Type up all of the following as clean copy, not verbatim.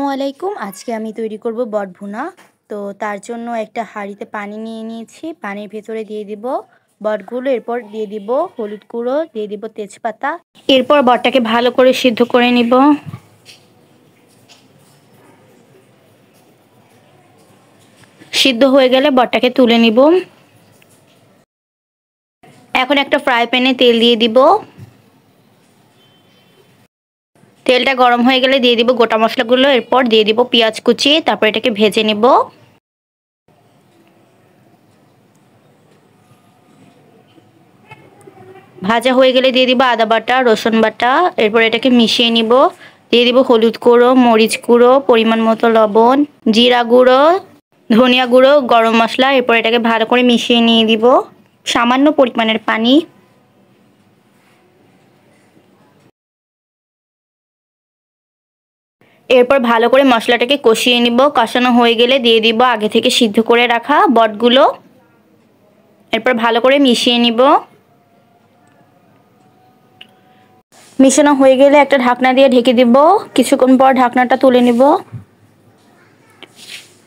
আসসালামু আলাইকুম। আজকে আমি তৈরি করব বট ভুনা। তো তার জন্য একটা হাঁড়িতে পানি নিয়ে নিয়েছি। পানির ভেতরে দিয়ে দিব বটগুলো, এরপর দিয়ে দিব হলুদ গুঁড়ো, দিয়ে দিব তেজপাতা। এরপর বটটাকে ভালো করে সিদ্ধ করে নিব। সিদ্ধ হয়ে গেলে বটটাকে তুলে নিব। এখন একটা ফ্রাই প্যানে তেল দিয়ে দিব। তেলটা গরম হয়ে গেলে দিয়ে দিব গোটা মশলাগুলো, এরপর দিয়ে দিব পেঁয়াজ কুচি, তারপর এটাকে ভেজে নিব। ভাজা হয়ে গেলে দিয়ে দিব আদা বাটা, রসুন বাটা, এরপর এটাকে মিশিয়ে নিব। দিয়ে দিব হলুদ গুঁড়ো, মরিচ গুঁড়ো, পরিমাণ মতো লবণ, জিরা গুঁড়ো, ধনিয়া গুঁড়ো, গরম মশলা। এরপর এটাকে ভালো করে মিশিয়ে নিয়ে দিব সামান্য পরিমাণের পানি। এরপর ভালো করে মশলাটাকে কষিয়ে নিব। কষানো হয়ে গেলে দিয়ে দিব আগে থেকে সিদ্ধ করে রাখা বটগুলো। এরপর ভালো করে মিশিয়ে নিব। মিশানো হয়ে গেলে একটা ঢাকনা দিয়ে ঢেকে দিব। কিছুক্ষণ পর ঢাকনাটা তুলে নিব।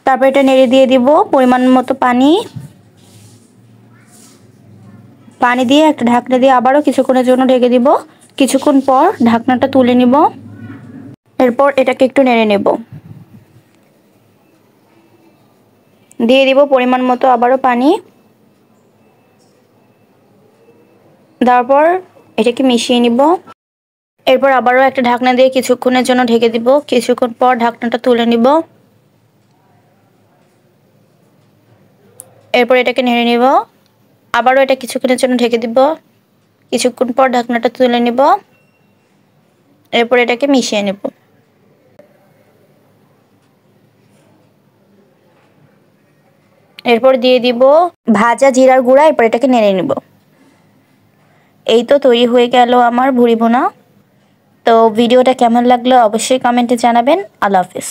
তারপর এটা নেড়ে দিয়ে দিব পরিমাণ মতো পানি। পানি দিয়ে একটা ঢাকনা দিয়ে আবারও কিছুক্ষণের জন্য ঢেকে দিব। কিছুক্ষণ পর ঢাকনাটা তুলে নিব। এরপর এটাকে একটু নেড়ে নেব। দিয়ে দিব পরিমাণ মতো আবারও পানি। তারপর এটাকে মিশিয়ে নিব। এরপর আবারও একটা ঢাকনা দিয়ে কিছুক্ষণের জন্য ঢেকে দিব। কিছুক্ষণ পর ঢাকনাটা তুলে নিব। এরপর এটাকে নেড়ে নিব। আবারও এটা কিছুক্ষণের জন্য ঢেকে দিব। কিছুক্ষণ পর ঢাকনাটা তুলে নিব। এরপর এটাকে মিশিয়ে নেব। এরপর দিয়ে দিব ভাজা জিরার গুঁড়া। এরপর এটাকে নেড়ে নিব। এই তো তৈরি হয়ে গেল আমার ভুড়ি ভুনা। তো ভিডিওটা কেমন লাগলো অবশ্যই কমেন্টে জানাবেন। আল্লাহ হাফিজ।